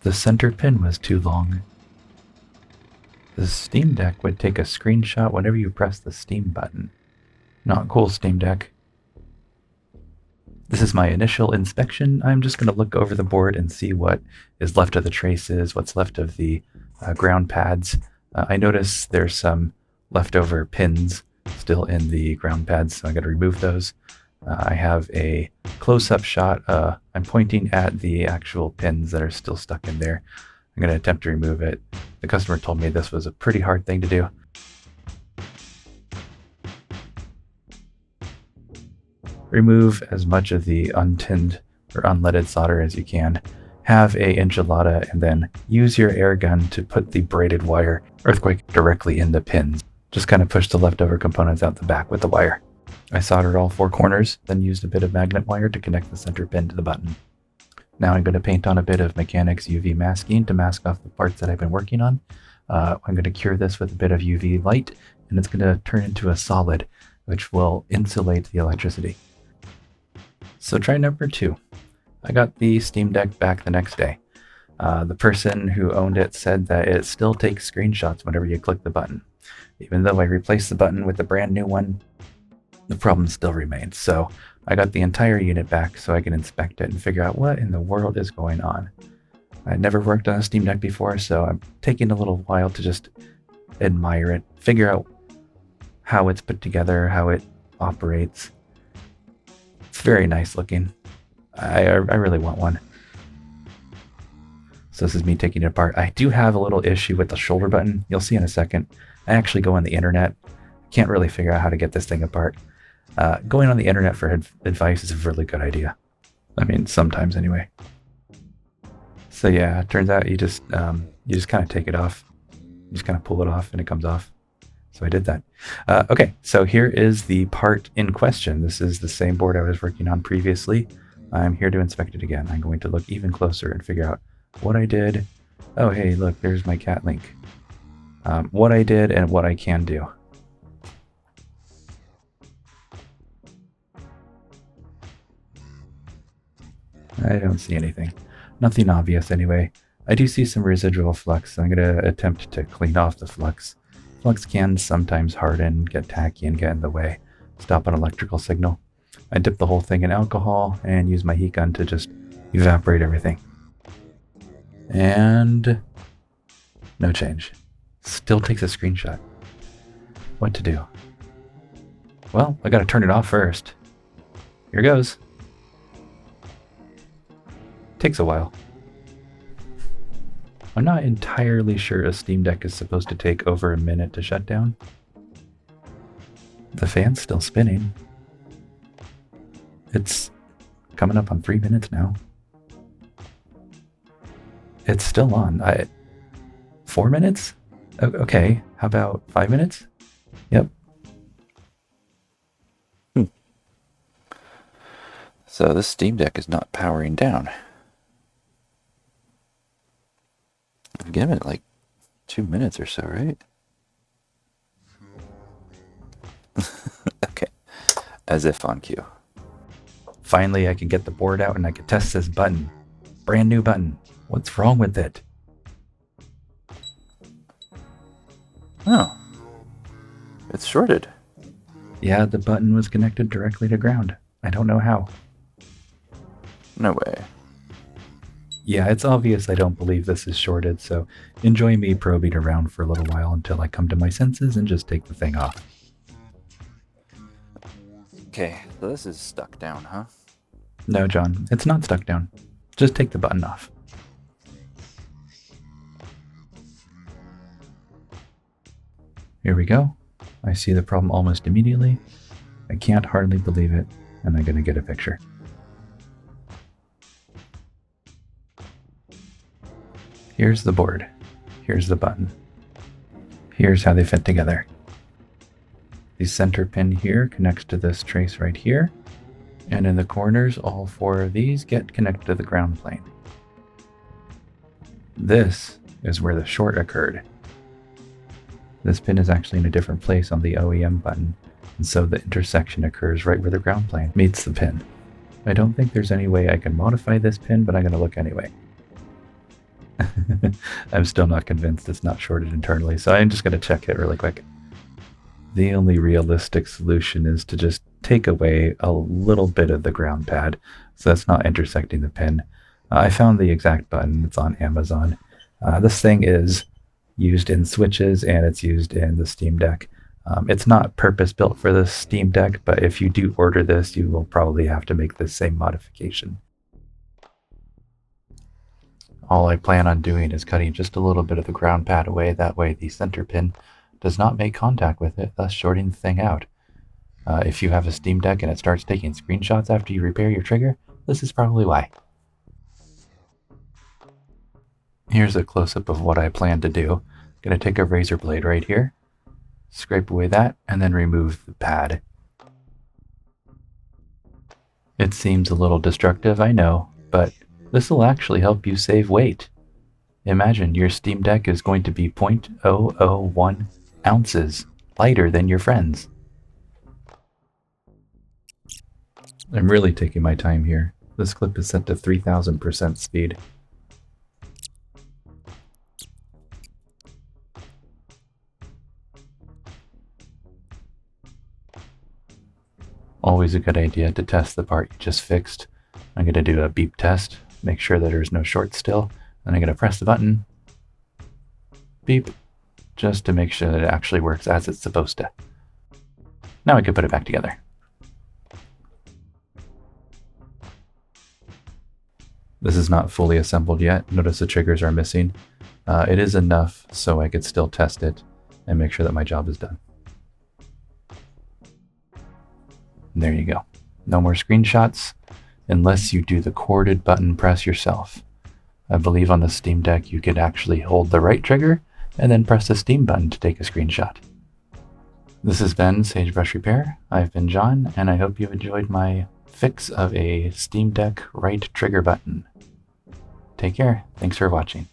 The center pin was too long. The Steam Deck would take a screenshot whenever you press the Steam button. Not cool, Steam Deck. This is my initial inspection. I'm just going to look over the board and see what is left of the traces, what's left of the ground pads. I notice there's some leftover pins still in the ground pads, so I'm going to remove those. I have a close-up shot. I'm pointing at the actual pins that are still stuck in there. I'm going to attempt to remove it. The customer told me this was a pretty hard thing to do. Remove as much of the untinned or unleaded solder as you can. Have a enchilada and then use your air gun to put the braided wire earthquake directly in the pins. Just kind of push the leftover components out the back with the wire. I soldered all 4 corners, then used a bit of magnet wire to connect the center pin to the button. Now I'm going to paint on a bit of Mechanics UV masking to mask off the parts that I've been working on. I'm going to cure this with a bit of UV light, and it's going to turn into a solid, which will insulate the electricity. So try number 2. I got the Steam Deck back the next day. The person who owned it said that it still takes screenshots whenever you click the button. Even though I replaced the button with a brand new one, the problem still remains. So I got the entire unit back so I can inspect it and figure out what in the world is going on. I'd never worked on a Steam Deck before, so I'm taking a little while to just admire it, figure out how it's put together, how it operates. It's very nice looking. I really want one. So this is me taking it apart. I do have a little issue with the shoulder button. You'll see in a second. I actually go on the internet. Can't really figure out how to get this thing apart. Going on the internet for advice is a really good idea. I mean, sometimes anyway. So yeah, it turns out you just kind of take it off. You just kind of pull it off and it comes off. So I did that. Okay, so here is the part in question. This is the same board I was working on previously. I'm here to inspect it again. I'm going to look even closer and figure out what I did. Oh, hey, look, there's my cat link. What I did and what I can do. I don't see anything. Nothing obvious anyway. I do see some residual flux, so I'm going to attempt to clean off the flux. Flux can sometimes harden, get tacky, and get in the way. Stop an electrical signal. I dip the whole thing in alcohol and use my heat gun to just evaporate everything. And no change. Still takes a screenshot. What to do? Well, I gotta turn it off first. Here goes. Takes a while. I'm not entirely sure a Steam Deck is supposed to take over a minute to shut down. The fan's still spinning. It's coming up on 3 minutes now. It's still on. 4 minutes? Okay, how about 5 minutes? Yep. So this Steam Deck is not powering down. I've given it like 2 minutes or so, right? Okay. As if on cue. Finally, I can get the board out and I can test this button. Brand new button. What's wrong with it? Oh. It's shorted. Yeah, the button was connected directly to ground. I don't know how. No way. Yeah, it's obvious I don't believe this is shorted, so enjoy me probing around for a little while until I come to my senses and just take the thing off. Okay, so this is stuck down, huh? No, John, it's not stuck down. Just take the button off. Here we go. I see the problem almost immediately. I can't hardly believe it, and I'm gonna get a picture. Here's the board. Here's the button. Here's how they fit together. The center pin here connects to this trace right here, and in the corners, all 4 of these get connected to the ground plane. This is where the short occurred. This pin is actually in a different place on the OEM button, and so the intersection occurs right where the ground plane meets the pin. I don't think there's any way I can modify this pin, but I'm going to look anyway. I'm still not convinced it's not shorted internally, so I'm just going to check it really quick. The only realistic solution is to just take away a little bit of the ground pad, so that's not intersecting the pin. I found the exact button. It's on Amazon. This thing is used in switches and it's used in the Steam Deck. It's not purpose-built for the Steam Deck, but if you do order this, you will probably have to make the same modification. All I plan on doing is cutting just a little bit of the ground pad away. That way the center pin does not make contact with it, thus shorting the thing out. If you have a Steam Deck and it starts taking screenshots after you repair your trigger, this is probably why. Here's a close-up of what I plan to do. I'm going to take a razor blade right here, scrape away that, and then remove the pad. It seems a little destructive, I know, but this will actually help you save weight. Imagine your Steam Deck is going to be 0.001 ounces lighter than your friends. I'm really taking my time here. This clip is set to 3000% speed. Always a good idea to test the part you just fixed. I'm going to do a beep test, make sure that there's no short still, and I'm going to press the button, beep, just to make sure that it actually works as it's supposed to. Now I can put it back together. This is not fully assembled yet. Notice the triggers are missing. It is enough so I could still test it and make sure that my job is done. And there you go. No more screenshots unless you do the corded button press yourself. I believe on the Steam Deck you could actually hold the right trigger and then press the Steam button to take a screenshot. This has been Sagebrush Repair. I've been John, and I hope you enjoyed my fix of a Steam Deck right trigger button. Take care. Thanks for watching.